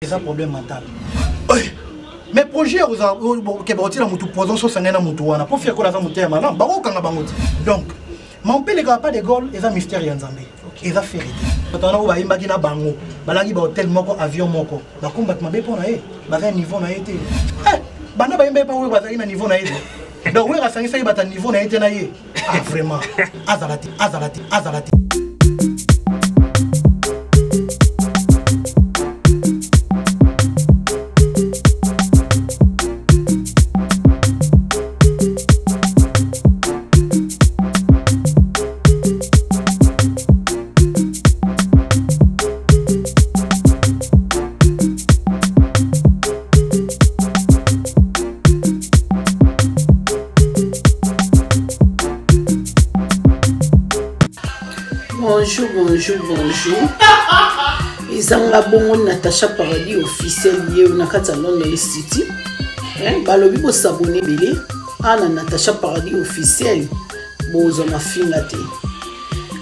C'est un problème mental. Mais projet qui est là mutu poison so sangena mutu wana pour faire quoi la mutu malam bako kanga bangoti. Donc mon père les gars pas de goal et ça mystère yanzambe. Et ça fait. Patana ou ba imbaki na bango. Balagi ba hôtel moko avion moko. Ba combat mabe pona e. Ba un niveau na été. Bana ba imbe pa ou ba na niveau na été. Donc oui rasangisa ba ta niveau na été na ye. Ah vraiment. Azalati. Bonjour. Izanga bongo Natacha Paradis officiel lié na Catalan dans City. Balobi bo s'abonner belé ana Natacha Paradis officiel bozo na fingate.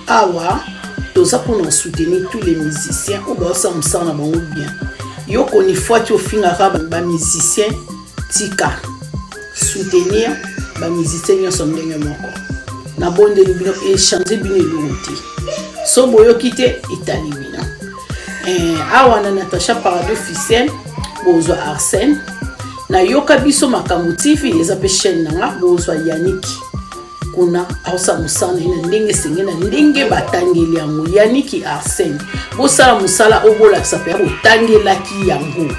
Awa toza pour nous soutenir tous les musiciens ou ba ça na bango bien. Yo koni fois tu finga ba musiciens tika soutenir ba musiciens yo som ndenge moko. Na bonde libino échanger bino l'unité. So boyo kite Italie bina. Awa na Natacha Paradis officiel bozo Arsène na yoka biso makambo TV eza pe chaîne nga bozo Yannick kuna ausa musana ina ndenge sengena ndenge batangeli ya Yannick Arsène bosala musala obola sape otangela ki yango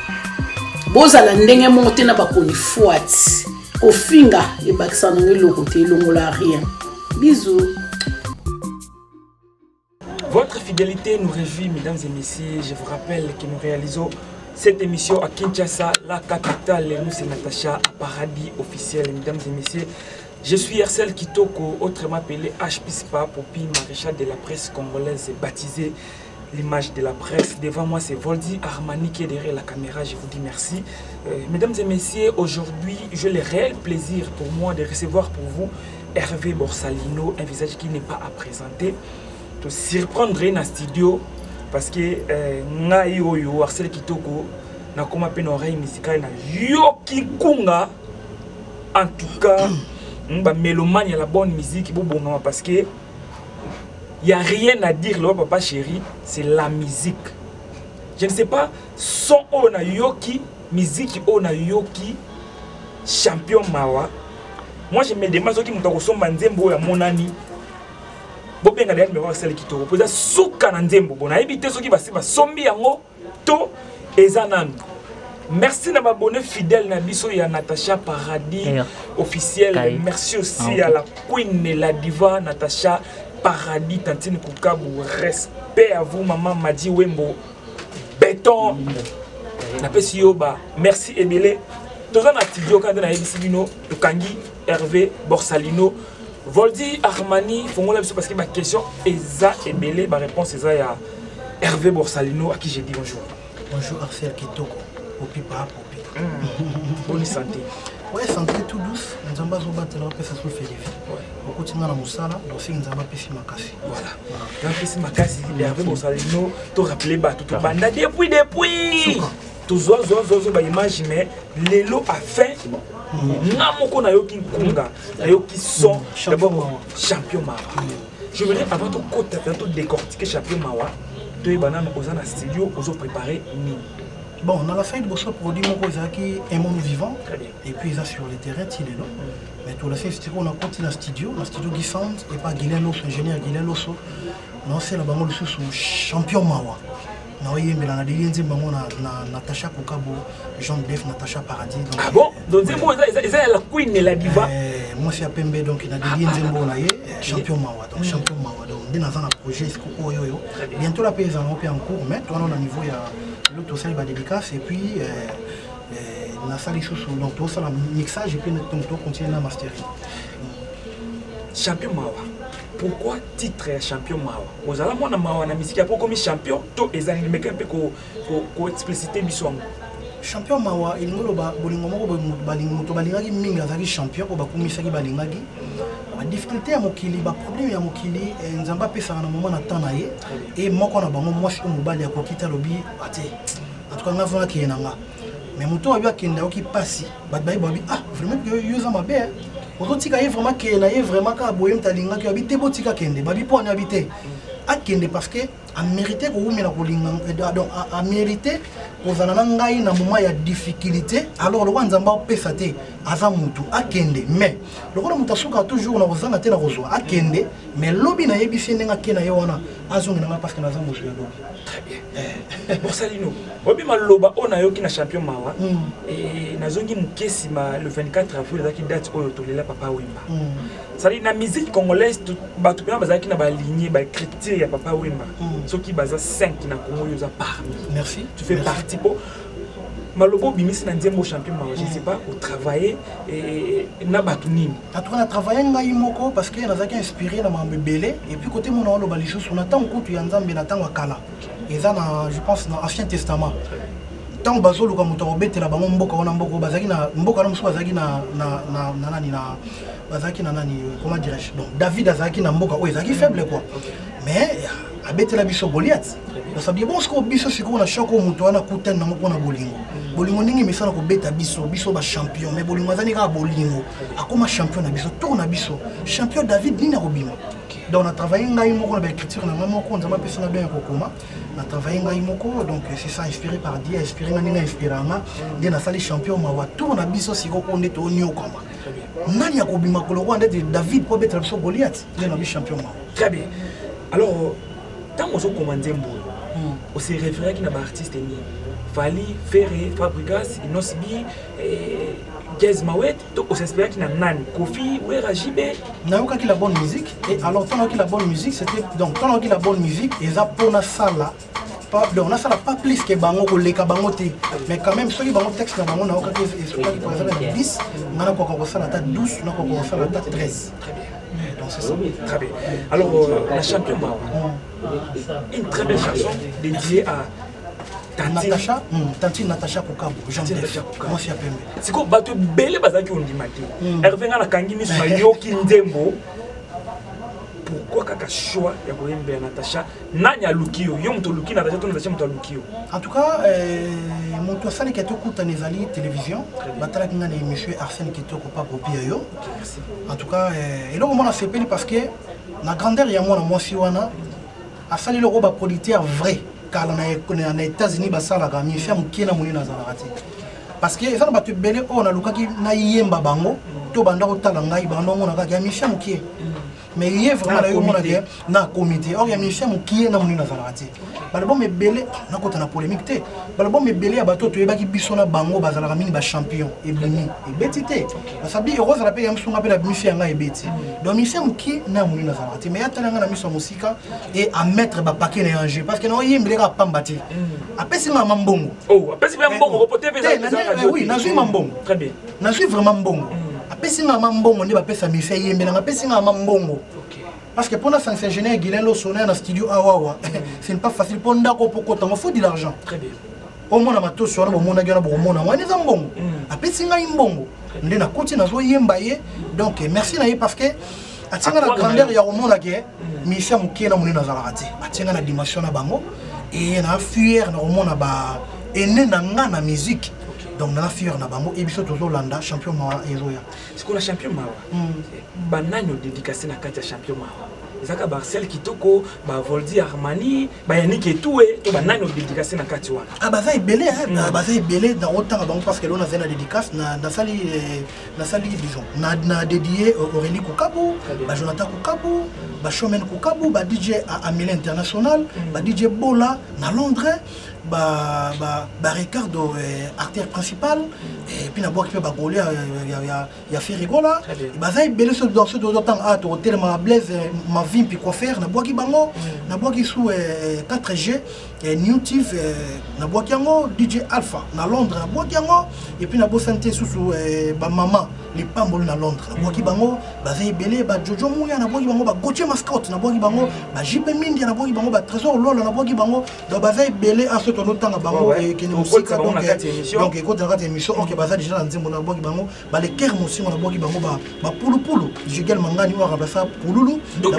bozala ndenge monte na bakoni fuati kofinga ebakisana ngeloko te longola rien. Bisous. Votre fidélité nous réjouit, mesdames et messieurs. Je vous rappelle que nous réalisons cette émission à Kinshasa, la capitale. Nous, c'est Natacha Paradis officiel, mesdames et messieurs. Je suis Hercel Kitoko, autrement appelé H-Pispa, Popi, maréchal de la presse congolaise, baptisé l'image de la presse. Devant moi, c'est Voldy Armani qui est derrière la caméra. Je vous dis merci. Mesdames et messieurs, aujourd'hui, j'ai le réel plaisir pour moi de recevoir pour vous Hervé Borsalino, un visage qui n'est pas à présenter. De surprendre dans le studio parce que ngai oyo Hercel Kitoko na koma pe oreille musicale na yoki kunga en tout cas ba mélomane ya la bonne musique bobonga parce que y a rien à dire là papa chéri, c'est la musique. Je ne sais pas son on a yoki musique on a yoki champion mawa. Moi je me demande ce qui mutako somba nzembo ya monani. Bobenga derrière me voir celle qui te repose souka na nzembo bona ebité soki basi ba sombi yango to ezanan. Merci na abonné fidèle na biso ya Natacha Paradis officiel. Merci aussi à la queen et la diva Natacha Paradis Tantine Kukabu. Respect à vous maman Madi Wembo béton na pesi yoba. Merci Ebele toza na studio quand na ebisi bino to kangi Hervé Borsalino. Voldy Armani, parce que ma question est et belé, ma réponse est à Hervé Borsalino, à qui j'ai dit bonjour. Bonjour Hercel Kitoko, Popi para Popi. Bonne santé. Ouais, santé tout douce. Nous avons besoin de la paix, ça se fait vivre. On continue à la moussala, donc si nous avons pissé ma casse. Voilà. Dans pissé ma casse, Hervé Borsalino, tu rappelles pas tout le banda depuis. Tu zozo ba image mais lelo a fait. Namoko na yoki kunga, na yoki son d'abord champion mawa. Je voudrais avant tout côté tout décortiquer champion mawa. Tu es banane aux en studio, aux préparé ni. Bon, on a la fin de ce produit mon qui est un monde vivant. Et puis ça sur le terrain il est là. Mais tout la fin on a continué dans le studio Guy Sound et pas Guilain Losso, ingénieur Guilain Losso. Non, c'est là-bas le sous champion mawa. Na Natacha Kukabo, Jean Def, Natacha Paradis. Ah bon? Donc c'est la queen et la diva. Moi c'est à Pembe, donc il y a des liens champion Mawa. Donc champion Mawa. Donc on est dans un projet, bientôt la paix est en cours, mais toi on a niveau, il y a l'autre salle va dédicace et puis la salle sous donc tout ça le mixage et puis on continue la mastering. Champion Mawa. Pourquoi titre champion mawa? Aux alamons na mawa na musique pour comme champion to ezali mais un peu ko expliciter biso. Champion mawa il ngolo ba bolingo moko balingo to balingaki mingi azali champion ko bakumisa ki balingaki. Ba difficulté ya mokili ba problème ya mokili nzamba pesa na moment na temps na ye et moko na bango moi je mobali ya kokita lobi ate en tout cas nga vona ki nanga mais moto abi akenda oki pasi bat bayi babi ah vraiment que yoza mabe ozotika ye vraiment que na ye vraiment ka boye mtalinga ki abi te botika kende babi po na habité akende parce que a mérité ko umela ko linga donc a mérité kozana na ngai na moment ya difficulté alors le wanzamba opesa te aza mutu akende mais lokona mutu asuka toujours na kozanga te na kozwa akende mais lobi na yebisi ndenga kena ye wana azonga na parce que naza mutu ya lobi très bien pour salino obi maloba ona yoki na champion mawa et nazongi mukesi ma le 24 avril zaki date oyo tolela papa Wemba sali na musique congolaise batu pena bazaki na ba lignée ba critère ya papa Wemba soki baza 5 na Congo yoza parmi merci tu fais partie pour malobo bimisi na nzembo champion mawa je sais pas au travailler et na batu nini en tout cas na travailler ngai moko parce que nazaki inspiré na mambe belé et puis côté mon olo baliso sur na temps kutu ya nzambe na temps kala eza na je pense dans ancien testament tant bazolo comme to betela bango mboka wana mboko bazaki na mboka na musu bazaki na nani na bazaki na nani comment dirais-je donc David azaki na mboka o ezaki faible quoi mais abetela biso Goliath parce que bon ce ko biso siko na shoko muto wana kuten na moko na bolingo bolingo ningi misala ko beta biso ba champion mais bolingo azani ka bolingo akoma champion na biso tourna biso champion David nina robima donc on a travaillé ngai moko na écriture na moko nzama pesa na bien kokoma on a travaillé ngai moko donc c'est ça inspiré par Dieu inspiré na ninga inspirama de na sali champion mawa tourna biso siko ko ndeto onyo koma nani akobima koloko ndete David po beta biso Goliath de na bi champion mawa très bien alors tant on se commande on se réfère à un artiste ni Fali Ferré Fabregas Inosbi Jazz Mawet donc on s'espère qu'il y a Nan Kofi ou Rajibe nayoka ki la bonne musique et alors tant que la bonne musique c'était donc tant que la bonne musique et ça pour na sala pas donc na sala pas plus que bango ko leka bango te mais quand même celui bango texte na bango nayoka ki espère par exemple 10 ngana ko sala ta 12 na ko sala ta 13 très bien donc c'est ça très bien alors la champion Mawa une très belle chanson dédiée à Natacha, Natacha Kokabo, Jean-Def, comment s'y appelle? C'est quoi, bateau belé bazaki on dit maté. Hervé na kangi sur yoki ndembo. Pourquoi kaka choix ya koyembe Natacha nanya lukio yo mto luki Natacha to Natacha mto lukio. En tout cas, mon to sali keto kuta nezali télévision, batala kinga na émission Arsène Kitoko pa popia yo. En tout cas, et là on a fait parce que na grandeur ya moi na mwasi wana asali le roba producteur vrai. Car na États-Unis basala ka mi fia mukena muni na zalakati parce que ça na batu belé on a lukaki na yemba bango to banda ko tala ngai bando mona ka mi fia mukie mais il est vraiment là yo mona ke na comité or ya mi fia mukie na muni na zalakati balo bon me belé na kota na polémique te balo bon me belé ya bato to yebaki biso na bango bazalaka mingi ba champion et blimi et betité ça bi heureuse la paix ya msunga pe la mi fia ngai beti donc mi fia mukie na muni na zalakati mais atala nga na miso musika et à mettre ba paquet na enjeu parce que no yembe ka pambati apesi nga mambongo oh apesi nga mbongo reporter pesa oui nazui mambongo très bien nazui vraiment mbongo apesi nga mambongo ndi bapesa mi fia yembe na apesi nga mambongo parce que pour la sanction ingénieur Guilain lo sonner dans studio awawa c'est pas facile pour ndako poko tango faut de l'argent très bien au moins na mato sur na mona gana bo mona wani za mbongo apesi nga mbongo ndi na koti nazo yemba ye donc merci na ye parce que atinga na grandeur ya romona ke mi fia mukie na munena zalakati atinga na dimension na bango et na fuir na romona ba ene na nga na musique donc na fuir na bango et biso tozo landa champion mawa ezoya c'est quoi la champion mawa banano dédicacé na kati ya champion mawa ezaka Barcel Kitoko ba Voldi Armani ba Yannick Etoué to banano dédicacé na kati wana ah baza ebele baza ebele dans autant bango parce que l'on a zena dédicace na sali disons na dédié Aurélie Koukabou ba Jonathan Koukabou ba Shomen Koukabou ba DJ Amélé International ba DJ Bola na Londres ba Ricardo acteur principal et puis na bois qui ba Golé ya Ferigola baza ebele ce dans ce d'autant à hôtel ma Blaise ma vie puis quoi faire na bois qui bango na bois qui sous 4G New Tiv na bois qui yango DJ Alpha na Londres na bois qui yango et puis na bois santé sous ba maman les pambol na Londres na bois qui bango baza ebele ba Jojo Mouya na bois qui bango ba Gauthier Mascotte na bois qui bango ba JP Mindi na bois qui bango ba Trésor Lolo na bois qui bango donc baza ebele à ce ton temps bango et qui nous musique donc écoute dans cette émission OK baza déjà dans nzembo na bois qui bango ba les cœurs mo na bois qui bango ba pulu Jigel Mangani wa remplacer Pululu donc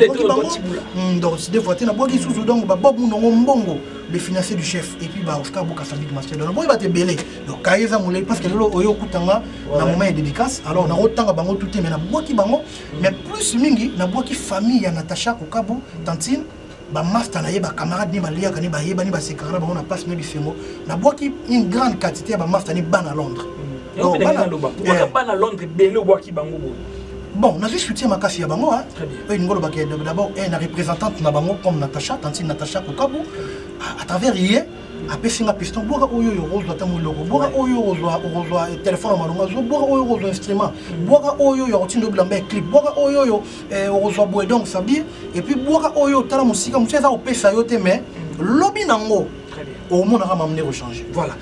donc des fois na bois qui sous donc ba Bob Nongo Mbongo le financier du chef et puis bah Oscar Boukasabik Master donc il va te belé donc Kaïza Moulé parce que lolo oyo kutanga na moment de dédicace alors na rotanga bango tout mais na boki bango mais plus mingi na boki famille ya Natacha Kokabu Tantine ba master na ye ba camarade ni balia kani ba yeba ni ba sekara ba on a passe na bisengo na boki une grande quantité ba master ni ban à Londres donc ban à Londres belé boki bango bon, on a vu soutien Makassi à Bango. D'abord, une représentante na Bango comme Natacha, Tantine Natacha Kokabu, à travers hier, à Pessinga Piston, Boga Oyo, Rose Dotamu Logo, Boga Oyo, Rose téléphone Malonga, Boga Oyo, Rose instrument, Boga Oyo, Rotino Blambé clip, Boga Oyo, Rose Boedong Sabi, et puis Boga Oyo, Tala Musika, Moussa au Pesa Yote, mais Lobby Nango, au monde a ramené au changer. Voilà.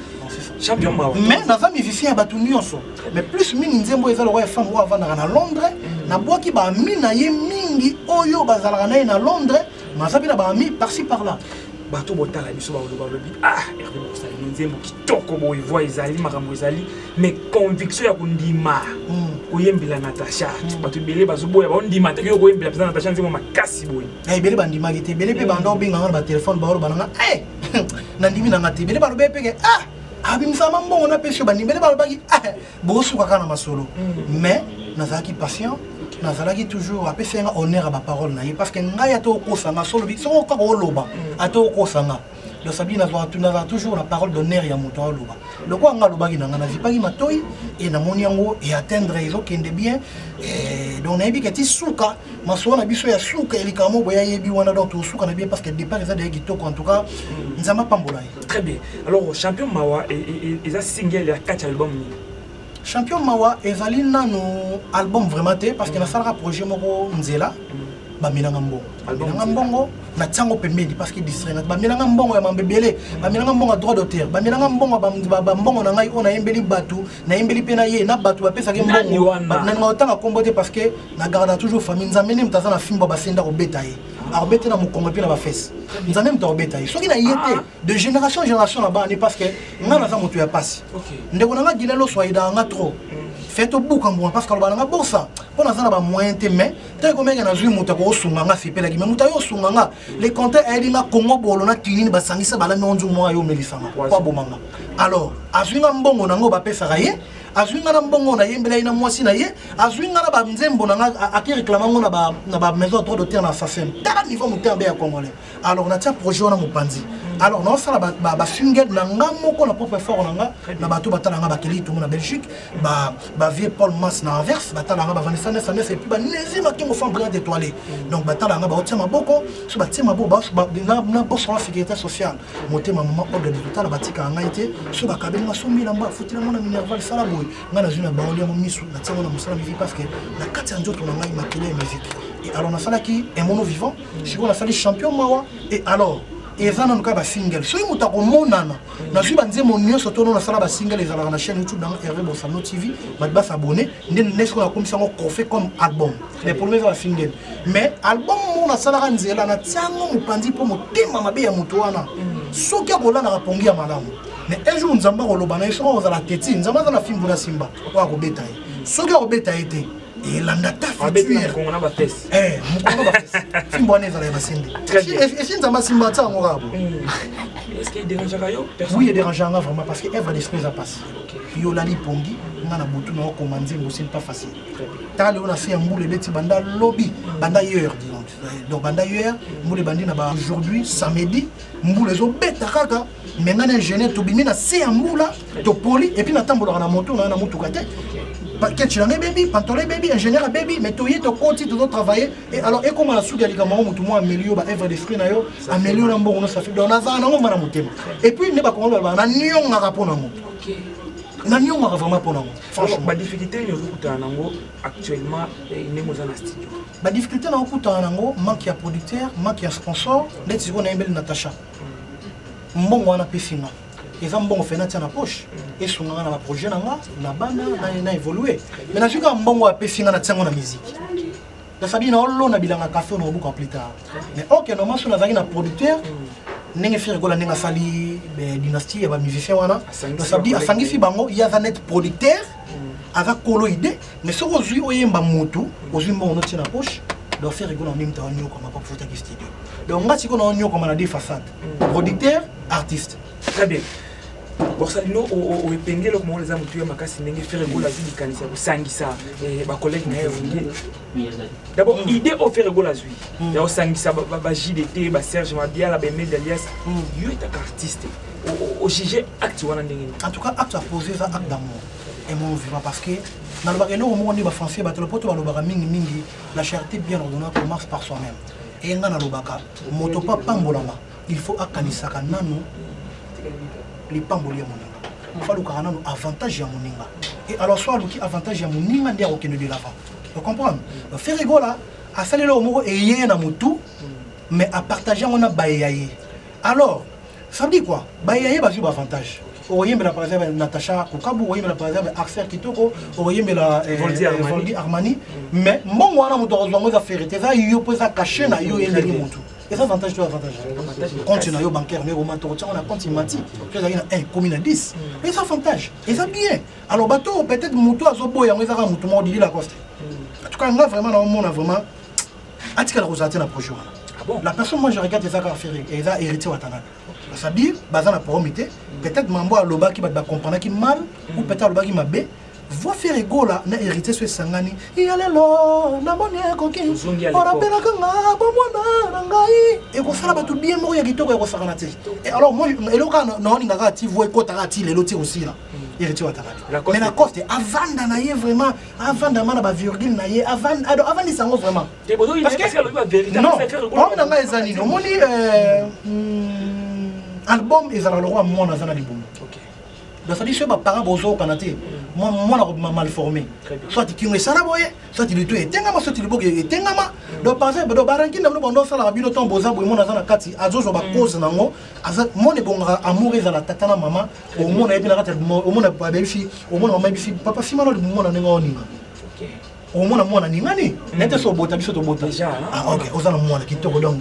Champion Mawa. Mais dans un musicien a battu Nyonso. Mais plus mine nzembo ezalo wa femme wa vana na Londres, na boki ba mina ye mingi oyo bazala na na Londres, mazabi na ba mi par-ci par-là. Bato botala biso ba lobi ah Hervé Bosali nzembo kitoko boy voix ezali makambo ezali mais conviction ya kundima. Oyembela Natacha. Bato belé bazo boya ba ndima te ko oyembela pesa Natacha nzembo makasi boy. Eh belé bandima gite belé pe bando binga ba téléphone ba bananga eh nandimi na ngati belé ba lo bepeke ah abimsama mbongo na pesho bandimele balobaki bosuka kana masolo mais nazalaki patient nazalaki toujours apesenga honneur à ba parole na ye parce que ngai ato kosanga solo bi soko ka oloba ato kosanga donc sabi na toujours la parole d'honneur ya moto oloba le quoi nga lobaki na ngana vipaki matoi et na moni yango et atteindre ils okende bien et donc na yebiki ti suka masolo na biso ya suka elikamo boya yebi wana donc to suka na bien parce que départ ça de kitoko en tout cas nzama pambola. Très bien. Alors champion Mawa et ça single ya 4 albums ni. Champion Mawa ezali nano album vraiment té parce que na sala projet moko nzela ba milanga mbongo na tsango pembeni parce que distrait ba milanga mbongo ya mambebele ba milanga mbongo droit d'auteur ba milanga mbongo ba mbongo na ngai ona yembeli batu na yembeli pena ye na batu ba pesa ke mbongo na ngotanga kombote parce que na garda toujours famille nzamene mtaza na fimbo ba senda ko betaye arbete na mukongo pe na ba fesse nzamene mta betaye soki na yete de génération en génération là-bas ni parce que ngana za moto ya passe ndeko na nga dilelo soida nga trop fait au bout comme parce que le boursa pour nous avoir moyen de mais tant que même na zui muta ko sunganga fipela ki muta yo sunganga les comptes aident na Congo bolo na tinini basangisa bala nonzu mo yo melisanga kwa bomanga alors azuinga mbongo nango ba pesa raye azuinga na mbongo na yembela ina mwasi na ye azuinga na ba nzembo na aki réclamango na ba maison droit d'auteur na SACEM tala niveau mutembe ya congolais alors na tia projet na mopanzi alors non ça ba single na ngamoko na propre fort na bato batala nga bakeli tout na Belgique ba vieux Paul Mas na Anvers batala nga ba Vanessa Ness et puis ba nezima kingo fond brillant étoilé donc batala nga ba otia maboko so ba tia maboko na boss la sécurité sociale motema maman ordre de total batika nga été so ba kabeli nga so milamba futila mona minerval sala boy nga na zuna ba olia mo misu na tia mona musala mi parce que la carte en nzoto na nga imaculé musique et alors na sala ki un mono vivant si on a sali champion Mawa et alors et ça n'a pas single. Si vous avez monana, na suis bandé mon mieux surtout dans la salle single et dans la chaîne YouTube dans Hervé Bosano TV, va s'abonner. N'est-ce qu'on a comme ça on fait comme album. Les premiers sont single. Mais album mon na salle ranzela na tiango mupandi pour mo tema mabe ya mutuana. Soki akola na rapongi ya malamu. Mais un jour nzamba kolobana iso on la tete nzamba na fimbo na simba. Wa ko beta. Soki ko beta été et la nata future on a ba test mukongo ba test fimbo na ezala ba sindi et si nzamba simba ta ngorabo est-ce qu'il dérange yo oui il dérange vraiment parce que œuvre d'esprit a passé yo lali pongi ngana butu na commander mo c'est pas facile tale on a fait un boule beti banda lobby banda hier donc banda hier boule bandi na ba aujourd'hui samedi boule zo beta kaka mais ngana ingénieur to bimina c'est un boule to poli et puis na tambola na moto na moto kate paquet là baby pantalon baby ingénieur baby mais to yito konti to travailler et alors et comment la souga li kama mutu mo améliore ba œuvre d'esprit na yo améliore mbongo no ça fait donc na za na ngoma na motema et puis ne ba ko ba na nyonga rapona ngo na nyonga vraiment pour nous franchement ba difficulté nous kuta nango actuellement ne mo za na studio ba difficulté na kuta nango manque ya producteur manque ya sponsor ndeti ko na embeli Natacha mbongo wana pesinga ils ont bon fait na poche et sont dans la projet na bana na évoluer mais na juka mbongo a pesinga na tsango na musique da sabi na ollo na bilanga café no buka plus tard mais OK normalement sur na producteur nenge fire gola nenga sali dynastie ya ba musicien wana da sabi asangisi bango ya za net producteur avec colo idée mais ce que oyemba mutu ozwi mbongo no tina poche donc faire rigolo en même temps comme pas photo qui studio donc ngati ko na comme on a des façades producteur artiste très bien bon ça nous au epengelo comme les amutu ya makasi ndenge faire rigolo azwi kanisa kusangisa ba collègue na yé d'abord idée au faire rigolo azwi ya osangisa ba JDT ba Serge Mabiala ba Med alias yo est artiste au juger acte wana ndenge en tout cas acte à poser ça acte d'amour et mon vivant parce que dans le bagage au moment où on français ba le poto ba lobaka mingi la charité bien ordonnée commence par soi-même et ngana lobaka moto pa pambolama il faut akanisaka nanu les pamboli ya moninga il faut luka nanu avantage ya moninga et alors soit luki avantage ya moninga ndia ko kende de l'avant vous comprenez faire rigola a salé le mot et yé na mutu mais à partager on a bayaye alors ça veut dire quoi bayaye ba ju avantage oyembela par exemple Natacha Kokabu oyembela par exemple Axel Kitoko oyembela Voldi Armani mais mbongo wana moto ozwango za ferité za yo poza caché na yo yendeli mutu et ça avantage to avantage compte na yo bancaire mais au mato on a compte mati tu as na 1 comme na 10 et ça avantage et ça bien alors bateau peut-être mutu azoboya ngo za mutu mo dili la coste en tout cas nga vraiment na on a vraiment atikala rozate na projet wana la personne moi je regarde ça ka faire et ça hérité watana ça dit bazana poromité peut-être mambo a loba qui va comprendre qui mal ou peut-être loba qui m'a bé voit faire ego là na hérité sur sangani il allait là na moni koki on rappelle que nga bon moi ngai et ko sala ba tout bien mo ya kitoko ya ko sakana te et alors moi eloka non ninga ka ti voit ko ta ti le loti aussi là hérité watana mais la coste avant na yé vraiment avant da mana ba virgule na yé avant avant ni sango vraiment parce que le ba vérité non on na nga ezani no moni album ezala le roi moi na zana libumu OK donc ça dit que parents bozo kanaté moi na mal formé soit tu kinwe sala boye soit tu tout etengama soit tu le boke etengama donc par exemple do baranki na bondo sala bino ton boza boye moi na zana kati azozo ba cause nango aza mon bonga amour ezala tata na mama au monde et puis na kati au monde ba befi au monde mama befi papa simano le monde na ngo ninga OK au moins moi ningani n'était so bota biso to bota ah OK ozana moi kitoko donc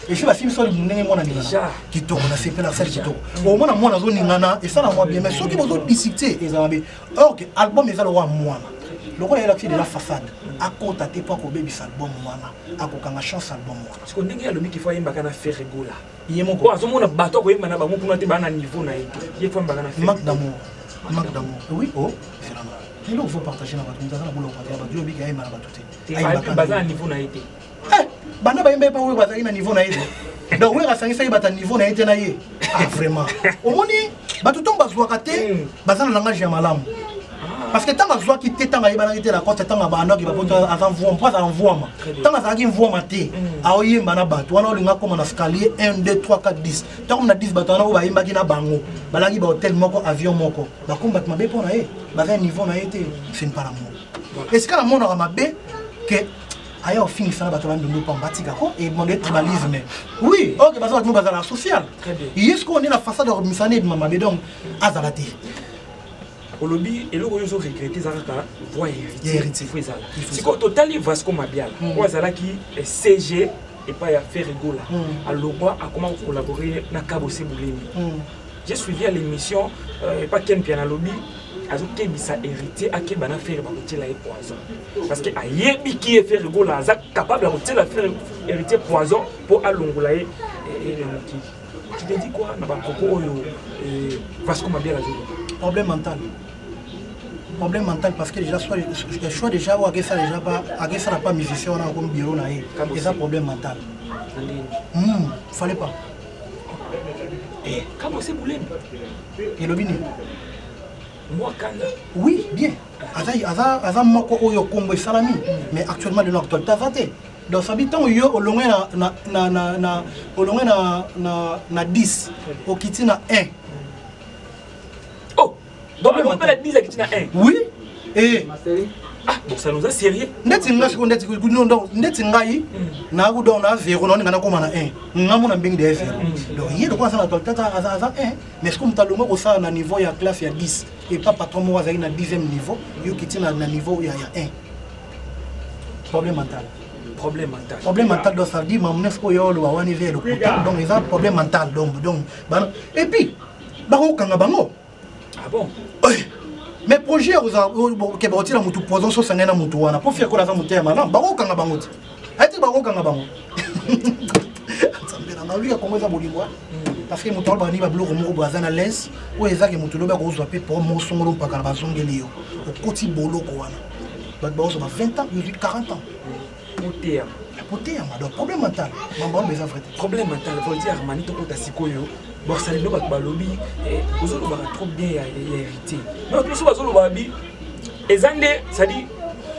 et je vais film sur ndenge moi ningana kitoko na sepe na sali kitoko au moins moi nazo ningana et ça na moi bien mais ceux qui bozo discuter ezambe OK album ezalo wa moi le roi est de la façade à côté à pas ko baby album moi à ko kanga chance album moi parce que ndenge ya lomi ki faut yemba kana faire rigola yemo ko azomona bato ko yemba na bango kuna te bana niveau na yeke ye faut yemba kana faire manque d'amour oui oh c'est là. Il faut partager dans votre monde, dans boulot, dans Dieu bi gagne mal batuté. Bazan niveau na été. Bana ba yemba pa we bazali na niveau na été. Donc we rasangisa yi bata niveau na été na ye. Ah vraiment. Omoni batuto bazwa kate bazana langage ya malamu. Parce que tant bazwa ki te tanga yeba na été la côte tanga ba anoki ba poto avant vous on passe en voima. Tanga za ki voima te. A oyemba na batu wana olinga koma na escalier 1 2 3 4 10. Tant na 10 batu wana ba yemba ki na bango. Balangi ba hôtel moko avion moko. Ba combat mabe pona ye. Bazan niveau na été c'est pas l'amour. Est-ce que la monde aura mabe que aya au fin ça bato bando pa mbatika ko et demander tribalisme. Oui, OK bazan nous bazala social. Très bien. Est-ce qu'on est la façade de misane de mabe donc azalati. Au lobby et le royaume regretté ça ka voyer héritier faut ça. Si ko total Vasco Mabiala. Quoi ça là qui est CG et pas ya faire rigola. Alors quoi a comment collaborer na Kabo Sebulemi. J'ai suivi à l'émission pas Ken Piana lobby azoke bisa héritier ake bana faire ba kotela poison parce que ayebi qui est faire rigola za capable de kotela faire héritier poison pour alongola et tu te dis quoi na ba propos oyo Vasco Mabiala problème mental parce que déjà soit je choix déjà ou ça déjà pas ça n'a pas musicien on a comme bureau na et ça problème mental fallait pas et comment c'est boulé et le bini moi kanda oui bien aza moko oyo kombo salami mais actuellement le nord tazate donc ça dit tant yo olongé na 10 au kiti na 1 oh donc on peut la 10 à kiti na 1 oui et ah bon ça nous a sérieux ndeti nga siko ndeti donc ndeti ngai na ku donc na 0 non ngana koma na 1 ngamu na mbingi de 0 donc yé de quoi ça na tata aza 1 mais ce comme talongo ko ça na niveau ya classe ya 10 et pas patron mo azali na 10e niveau yo kiti na niveau ya 1 problème mental donc ça dit mamnes ko yo lo wani vers le côté donc ils ont problème mental donc et puis bako kanga bango ah bon mais projet ke ba otila mutu poison so sangena mutu wana pour faire ko la mutu ya malam bako kanga bango ti ate ti ba ko kanga bango tsambela ngalu ya kongo za bolimwa parce que moto ba ni ba bloko moko brazana lens o ezaki moto loba ko zwa pe pour mo songolo mpaka ba zongeli yo o koti boloko wana ba ba so ba 20 ans 40 ans Potea. Potea donc problème mental mamba on besoin vrai problème mental faut dire mani to kota sikoyo bon ça le ba balobi ozolo ba trop bien ya hérité mais tout ça ozolo ba bi ezande ça dit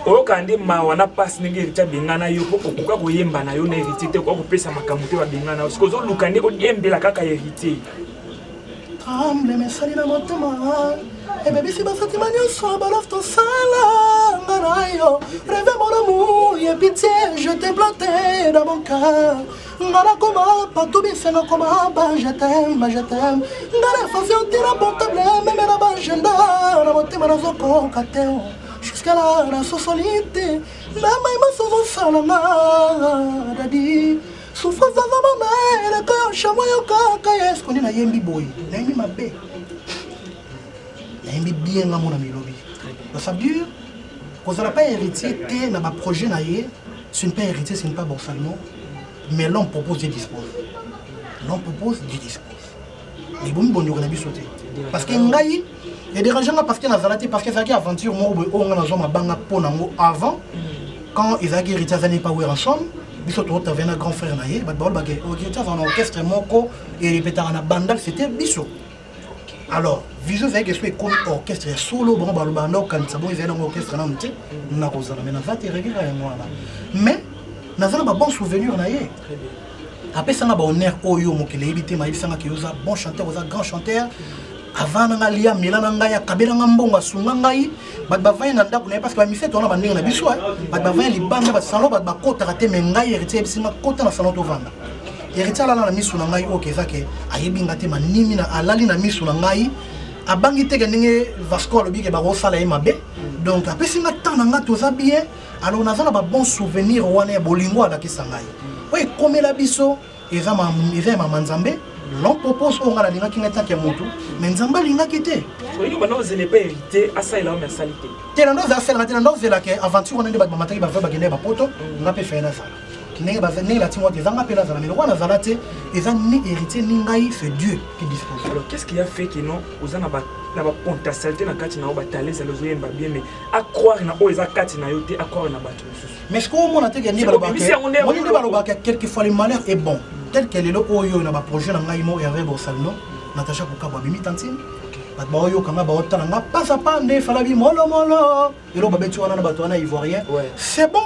okande ma wana passe nenge hérité bengana yo poko kuka koyemba na yo na hérité te ko pesa makambo te ba bengana parce que ozolo lukande o yembela kaka hérité tremble mais salina motema et bébé si basati manio so balof to sala ngarayo rêve mon amour et pitié je t'ai planté dans mon cœur ngara koma patou bisenga koma ba je t'aime ngara fasio tira portable même na ba agenda na motema na zoko kateo jusqu'à la socialité la maima so sala na dadi souffrance dans ma mère que chamois yo kaka est-ce qu'on est na yembi boy na yembi mabe na yembi bien na mona milobi ça veut dire qu'on n'a pas héritier té na ba projet na yé c'est pas héritier c'est pas borsalement mais l'on propose des dispose mais bon bon on a bien sauté parce que ngai et des gens parce que na zalati parce que ça qui aventure moi on a na zoma banga ponango avant quand ils a héritier ça n'est pas ouvert ensemble biso to ta vena grand frère naie ba bol ba ke héritier en orchestre moko et répéter na bandal c'était biso alors vision c'est que soit comme orchestre solo bon ba banda quand ça bon ils viennent en orchestre na mti na ko zala mais na va te régulier moi là mais na zala ba bon souvenir naie après ça na ba honneur oyo mokele ebité ma ibisanga ke yoza bon chanteur oza grand chanteur avant nga lia milana nga ya kabela nga mbonga sunga ngai ba bavaya na ndako na parce que ba mise to na bandinga na biso ba bavaya libanda ba salon ba kota kate me ngai héritier bisinga kota na salon to vanda héritier ala na misu na ngai okeza ke ayebi ngate manimi na alali na misu na ngai abangi te ke ndenge Vasco lobi ke ba ko sala mabe donc après singa tana nga toza bien alors na zana ba bon souvenir wana ya bolingo ala kisangai oye komela biso eza ma manzambe l'on propose on a la linga qui n'est pas moto mais nzamba linga qui était oui nous maintenant n'est pas hérité à ça il a une salité tena ndo za sala tena ndo zela ke aventure on a ba mataki ba ba gene ba poto nga pe fena ça kinenge ba ne la timo tezanga pe la zala mais wana zala te eza ni hérité ni ngai c'est Dieu qui dispose alors qu'est-ce qui a fait que non ozana ba potentialité na kati na ba taleza lozo yemba bien mais à croire na o eza kati na yote à croire na bato mais ce qu'on a te gagné ba ba quelque fois le malheur est bon tel qu'elle est là oyo na ba projet na ngai mo Hervé Borsalino Natacha Bukaba bimi tantine ba oyo kanga ba otala nga pasa pa nde fala bi molo et lo ba betu wana na bato wana ivoirien c'est bon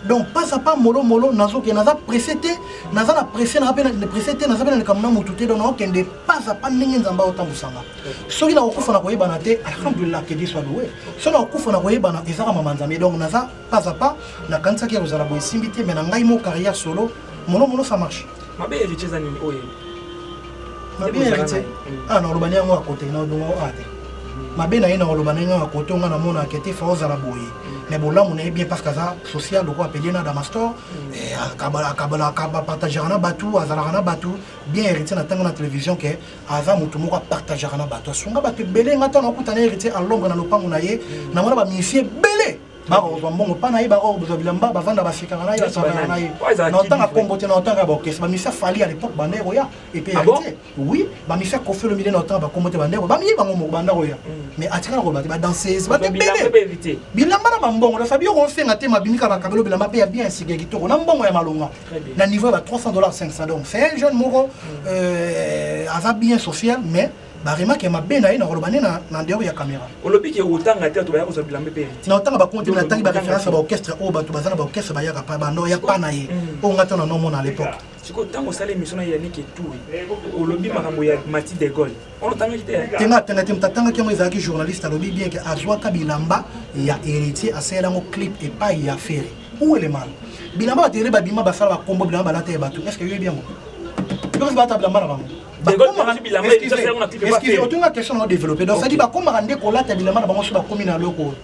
donc pasa pa molo nazo ke naza précédé naza na pressé na appel na précédé naza na kamna mututé donc on kende pasa pa ndenge nzamba otambusanga soki na okufa na koyeba na te alhamdulillah ke dit soit loué so na okufa na koyeba na ezaka mamanzami donc naza pasa pa na kanisa ke rozala boy simbité mais na ngai mo carrière solo molo ça marche ma be héritier za nini oye ma be héritier non lobani yango à côté na dongo ate ma be na ina lobani yango à côté on a mona kete fa ozala boye mais bon là on est bien parce que ça social de quoi appeler na damastor et akabala partager na batu azala na batu bien héritier na tanga na télévision que ava mutu moko partager na batu sunga batu belé ngata na kutana héritier à longue na lopango na ye na mona ba mifie belé ba ko mbongo pana ye ba ko bilamba ba vanda ba fikana na ye ça na ye na tanga comboter na tanga ba que ba mifie fali à l'époque bande roya et puis héritier oui ba mifie ko fait le milieu na tanga ba comboter bande ba mi ba ngo bande roya mais atika ko ba danseuse ba belé bilamba na mbongo na sabi on fait ngate mabinika ba kabelo bilamba pe ya bien sigé kitoko na mbongo ya malonga na niveau ba $300 500 donc c'est un jeune moko ava bien social mais ba remarque ma bena ina rolobane na ndeo ya caméra olobi ke utanga te to ba ko bilamba pe na utanga ba compte na tangi ba référence ba orchestre o ba to bazana ba orchestre ba ya pa ba no ya pa na ye o ngata na no mona à l'époque siko tango sala émission na Yannick Touri olobi makambo ya Mati de Gaulle on tanga te tenga tanga ki mo ezaki journaliste alobi bien que azwa ka bilamba ya héritier asela mo clip et pas ya faire où est le mal bilamba ba télé ba bima ba sala ba combo bilamba la te ba tout est-ce que yo bien mo donc ba ta bilamba na ba est-ce que tu as question à développer donc ça dit ba comme rande ko la ta bilamba na bango so ba komi na loko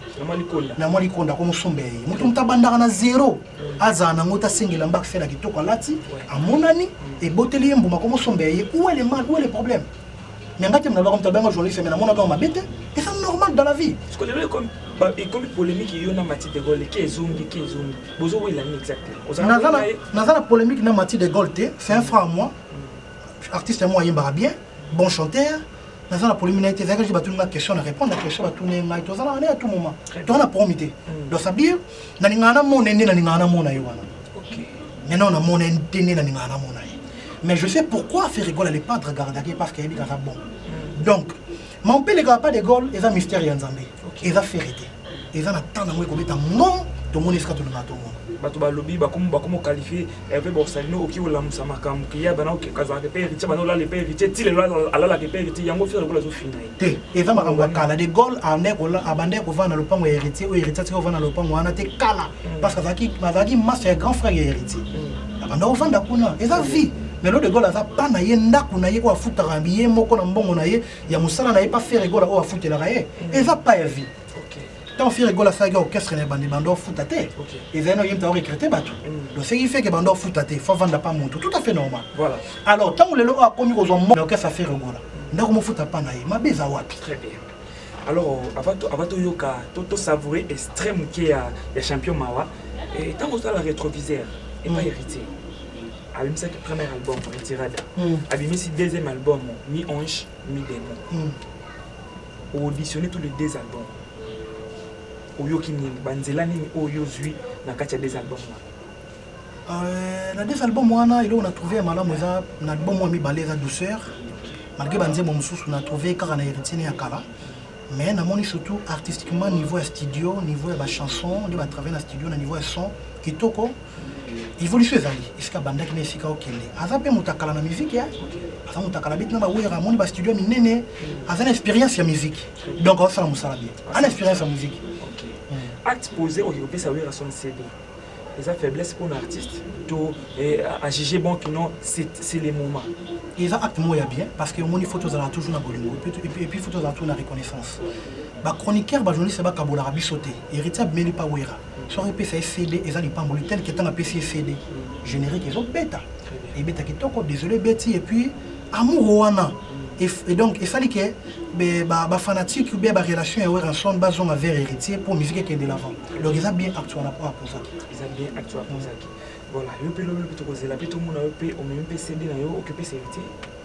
na mali konda ko musombe mutu mtabandaka na zéro azana ngota singela mbak fela kitoko lati amonani et boteli mbuma ko musombe où est le mal où est le problème mais ngati mna ba comme tabenga journaliste mais na mona ba mabete et c'est normal dans la vie parce que les comme et comme polémique il y a Mathilde de Gaulle qui est zongi bozo oui la exactement nazana polémique na Mathilde de Gaulle c'est un frère à moi artiste moi yemba bien bon chanteur nazana polémique na été ça que je battu une question à répondre à question battu na to ça na à tout moment to na promité donc ça veut dire na ngana mon nene na ngana mon na yowana OK maintenant na mon nene na ngana mon na mais je sais pourquoi faire rigole les pas regarder parce qu'il est ça bon donc mon père les gars pas de Gaulle et ça mystère yanzambe et ça vérité et ça n'attend moi comme étant non tout le monde est tout le monde bato ba lobby ba comme qualifier Hervé Borsalino oki ola musama kam kiya bana oki kaza ke père ti bana la le père ti ti le ala la ke père ti yango faire ko la zo fina te et ça makambo kala de Gaulle ane ko la abande ko vana le pango héritier o héritier ti ko vana le pango ana te kala parce que mazaki master grand frère héritier abanda ko vanda kuna et ça vie mais l'autre de Gaulle a pas naïe ndaku naïe quoi foutre rambier moko na mbongo naïe ya musala naïe pas faire Gaulle ou a foutre la raie et ça pas vie tant faire Gaulle ça orchestre ne bandi bando foutre té et zeno yim ta recruter batou donc ce qui fait que bando foutre té faut vendre pas monto tout à fait normal voilà alors tant le lo a commis aux hommes orchestre faire Gaulle ndako mo foutre pas naïe ma beza wapi très bien alors avant to yoka to savourer extrême qui ya champion mawa et tant que la rétroviseur et pas héritier Abimi c'est le premier album Retirada. Abimi c'est le deuxième album, mi-ange, mi-démon. Auditionner tous les deux albums. Oyo Kini, Banzelani, Oyo Zui, na katia des albums. Dans deux albums, on a trouvé un album où on a mis la douceur. Malgré Banze Momsous, on a trouvé car on a hérité à Kala. Mais on a surtout artistiquement, niveau studio, niveau de la chanson, on a travaillé dans le studio, niveau de son, qui toko. Évolution ezali iska banda ki mesika okende azape mutakala na musique ya aza mutakala bit na ba wera moni ba studio minene aza na expérience ya musique donc on sala musala bien ana expérience ya musique OK acte posé au yopé ça wera son CD les faiblesses pour un artiste to à juger bon que non c'est les moments ils acte moya bien parce que moni photos ala toujours na bolingo et puis photos ala toujours na reconnaissance ba chroniqueur ba journaliste ba kabola bisoté héritier meli pa wera soit PC CD et ça les pas tel que tant PC CD générique ils ont bêta et bêta qui toko désolé Betty et puis amour wana et donc il fallait que ba fanatique ou bien ba relation et ensemble bazon avec héritier pour musique qui est de l'avant donc ils ont bien actuel pour ça ils ont bien actuel pour ça voilà yo pe lo plutôt cause la plutôt mon pe au même CD na yo occuper ses héritiers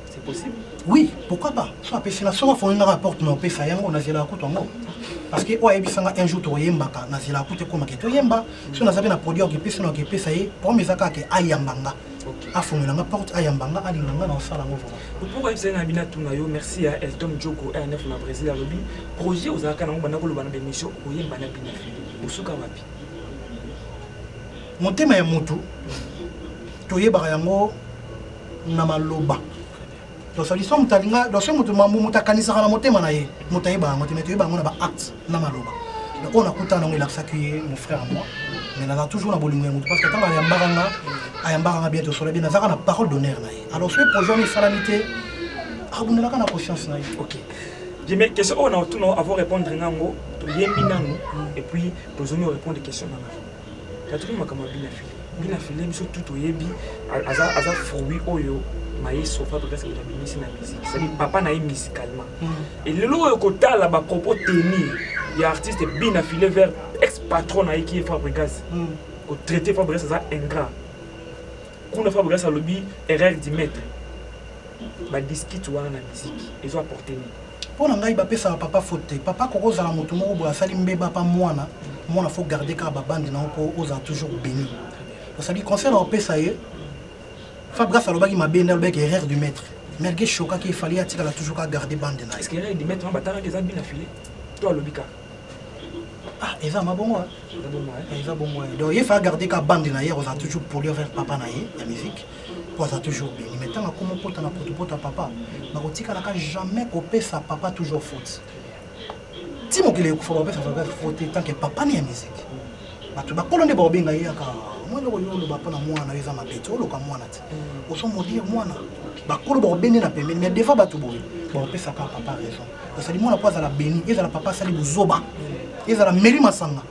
c'est possible oui pourquoi pas soit PC la soit faut un rapport no pe ça yango na zela kutongo parce que oayebisanga un jour toyembaka na zela kute koma ke toyemba so na zabe na produit okipesa na okipesa ye pour mesaka ke ayambanga afongelanga porte ayambanga alinganga na osala ngo voilà pourquoi vous avez bina tuna yo merci à Elton Djoko RNF na Brésil à lobby projet aux akana ngo bana ko lobana be mission oyemba na bina usuka wapi motema ya mutu toyebaka yango na maloba donc ça dit ça mutalinga donc ce mutu mambu mutakanisa kana motema na ye mutayeba motema toyeba ngo na ba acte na maloba donc on a kutana ngo il a sacué mon frère à moi mais on a toujours na bolingo ya mutu parce que tant ayambaka bientôt sur la bien na parole d'honneur na ye alors ce projet ni salamité abunela na conscience na ye OK j'ai mes questions on a tout avant répondre ngango to yembi nanu et puis besoin de répondre des questions na la tout makama bina filé biso tout oyebi aza fruit oyo maïs sofa parce que la musique na musique c'est dire papa na musicalement et le lo ko tala ba propos tenir il y a artiste bien affilé vers ex patron na qui est Fabregas ko traiter Fabregas ça ingrat kuna Fabregas a lobby erreur du maître ba disquite wana na musique ils ont apporté pour ngai ba pesa papa faute papa ko za la moto moko bo asali mbeba pa mwana faut garder ka ba bande na ko oza toujours béni ça dit concert au pesa ye Fabregas alobaki mabene alobaki erreur du maître malgré choka qu'il fallait attirer toujours à garder bande na est-ce que erreur du maître on batara que ça bien affilé toi lobika ah et ça ma bon moi et ça bon moi donc il faut garder ka bande na hier on a toujours pour lui faire papa na la musique pour ça toujours bien mais tant comment porte na porte papa na kotika na jamais copé sa papa toujours faute ti mo kile ko faut pas faire faute tant que papa ni la musique ba tu ba kolonde ba benga yaka moi le yo ba pona mwana eza mabete o loka mwana ti o so mo dire mwana ba kolo ba beni na pembe mais des fois ba tu boye ba pesa ka papa raison parce que mwana poza la beni eza la papa sali buzoba eza la meri masanga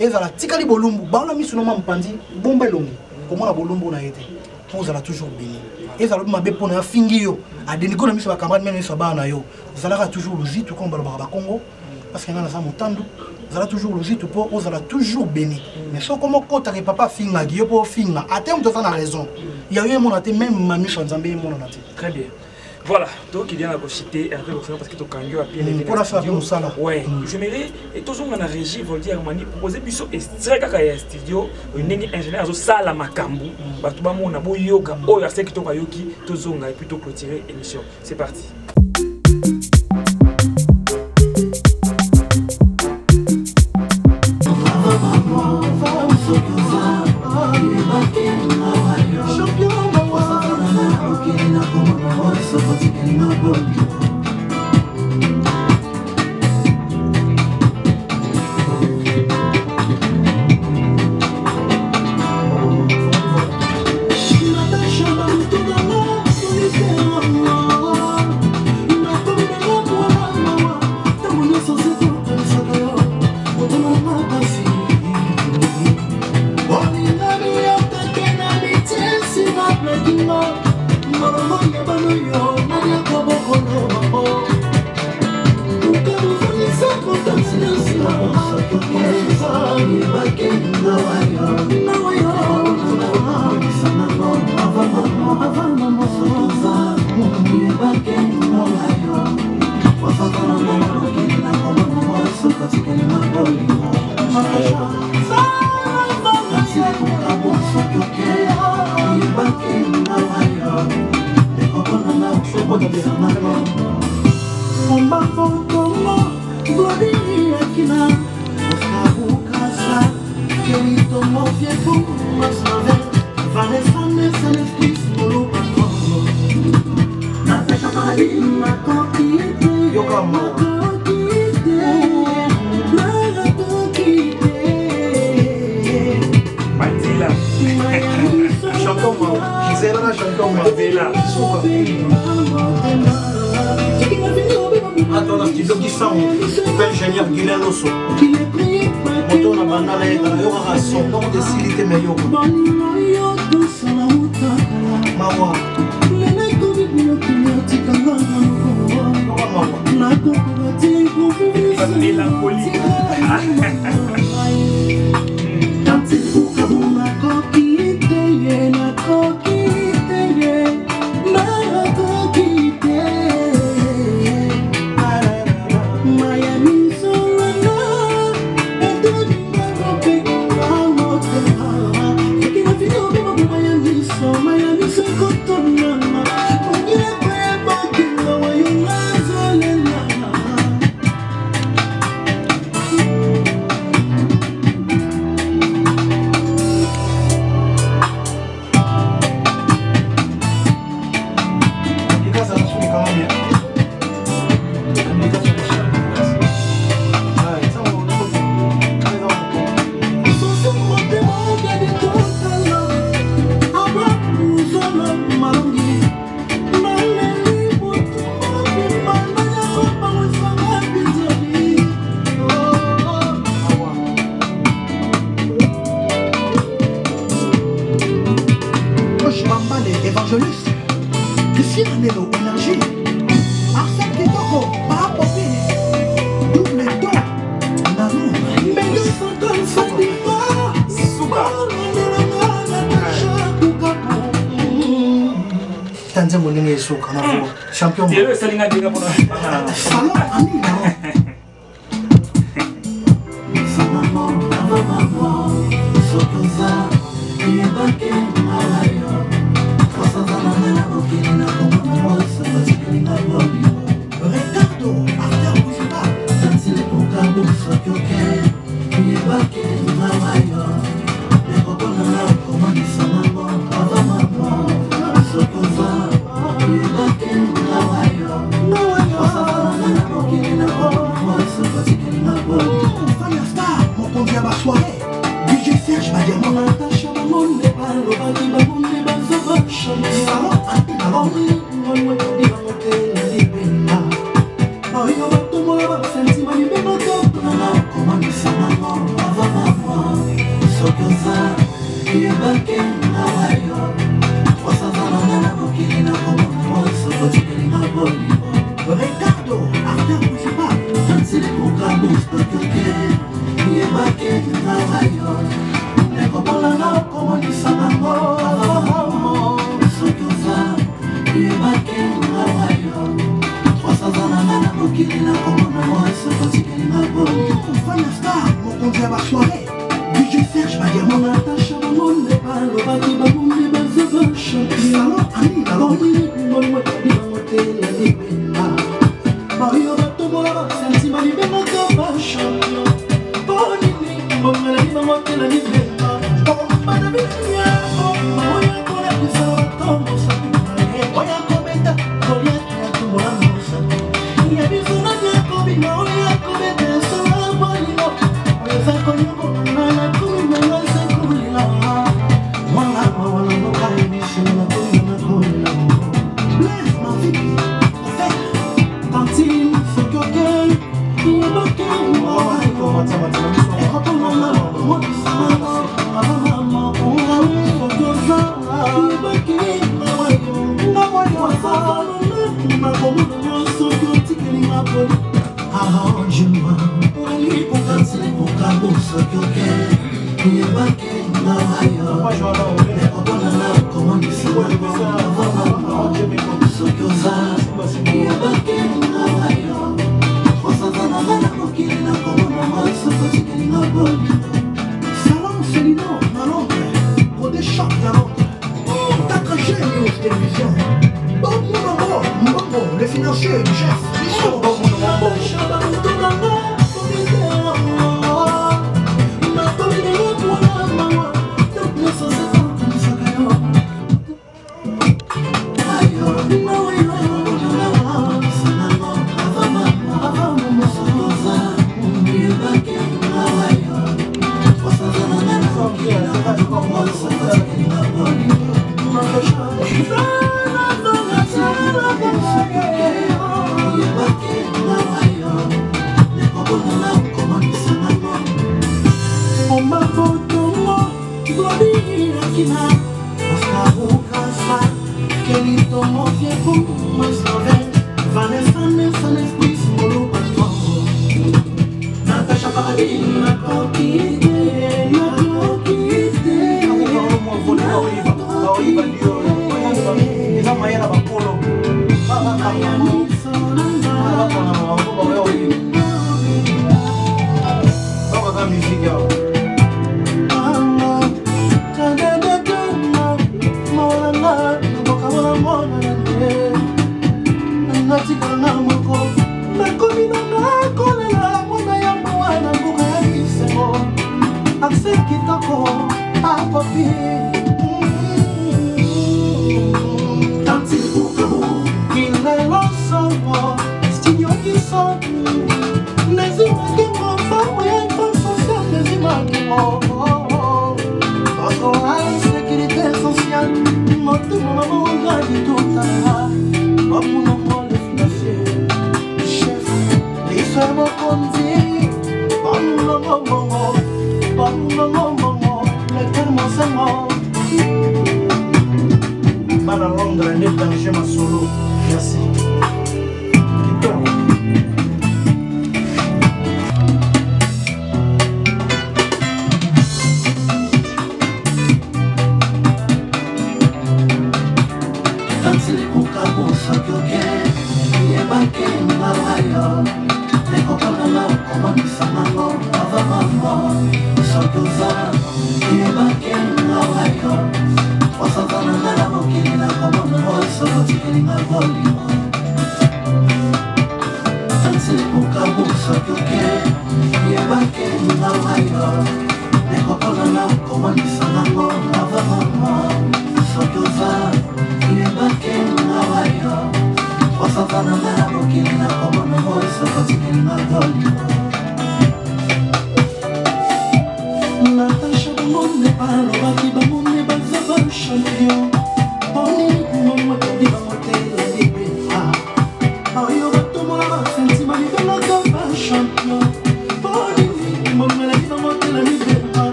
eza la tikali bolumbu ba la misu no mampandi bomba longi ko mwana bolumbu na yete poza la toujours beni eza la mabe pona fingi yo a deniko na misu ba camarade même so ba na yo zalaka toujours le zitu ko ba Congo parce que na za mutandu vous allez toujours logique pour vous allez toujours béni. Mais ce comment quand tu papa finga qui pour finga à terme de ça la raison. Il y a eu mon até même mamie Chanzambé mon até. Très bien. Voilà, donc il y a la cité Hervé Boxer parce que tu as gagné pour la faire comme ça là. Ouais, j'aimerais et toujours on a régie Voltaire Mani proposer biso extrait kaka ya studio ndenge ingénieur zo sala makambu batu ba mona bo yoga oyo aseki to kayoki to zonga et puis to clôturer émission. C'est parti. Champion. Oh, Le financier, le chef, ils sont bon.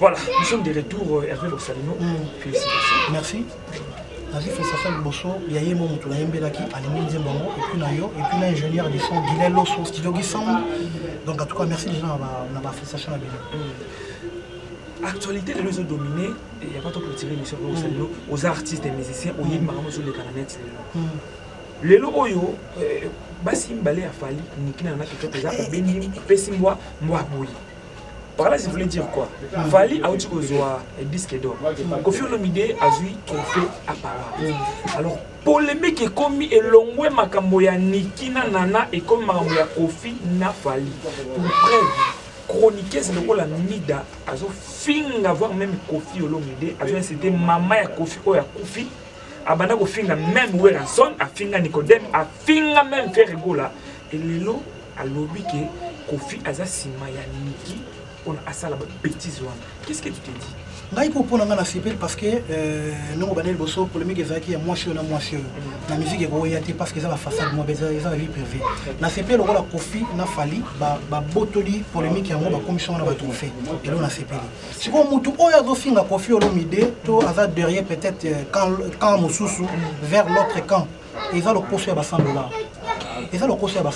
Voilà, nous sommes de retour, Hervé Lossalino. Félicitations. Merci. Nazi Félicitations Bosso, il y a eu mon tour, il y a eu Belaki, Alimine Zembango, et puis l'ingénieur du son, Guilherme Losso, studio Guissam. Donc en tout cas, merci déjà, on a ma félicitation à Bénin. Actualité de nous dominée, il n'y a pas tant que tirer l'émission aux artistes et musiciens, au Yid Maramo sur les cananets. Les Loyo, basi mbale afali nikina na quelque chose ça beni pesi mbwa boui. Par là, je voulais dire quoi? Fali a aussi un disque d'or. Kofi Olomide a eu trophée à Paris. Alors, polémique est commis et l'ongwe makamboya Nikina Nana et comme makamboya Kofi na Fali. Pour preuve, chroniquer c'est le rôle la Mida. Azo finga voir même Kofi Olomide. Azo c'était maman ya Kofi ou ya Kofi. Abanda ko finga même Weranson, a finga Nicodème, a finga même Ferregola. Et lelo a lobby que Kofi aza sima ya Niki. On a ça la bêtise. Qu'est-ce que tu te dis? Ngai ko pona nga na CPL parce que non banel bosso polémique ezaki ya moi na na musique ko yati parce que ça va façade moi beza ça vie privée na CPL ko la Kofi na Fali ba botoli polémique ya moi ba commission na ba trophée et là na CPL si ko mutu oya zo finga Kofi Olomide to aza derrière peut-être quand mususu vers l'autre camp ils va le poser à $100. Et ça le coût c'est $100.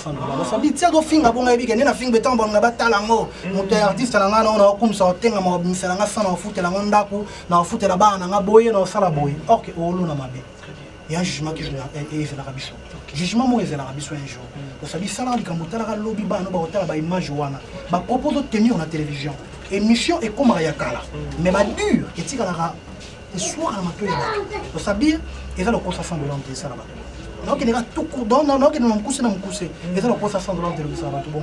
Ça dit tiens go finga bonga ebi kene na finga betambo nga batalango monte artiste na nga na comme ça tenga mo misala nga sana ofute la ndako na ofute la bana nga boye na sala boye OK olo na mabe il y a un jugement qui est la rabiso jugement mo est la rabiso un jour ça dit ça la likamutala ka lobby ba no ba hotela ba image wana ba propose de tenir na télévision émission et comme ya kala mais ba dur et tika la et soir na matoya ça dit et ça le coût $100 de ça là-bas. Non, qui n'est pas tout court, non, qui n'est pas couché dans mon couché. Et ça, le poste à $100 de ça va tout bon.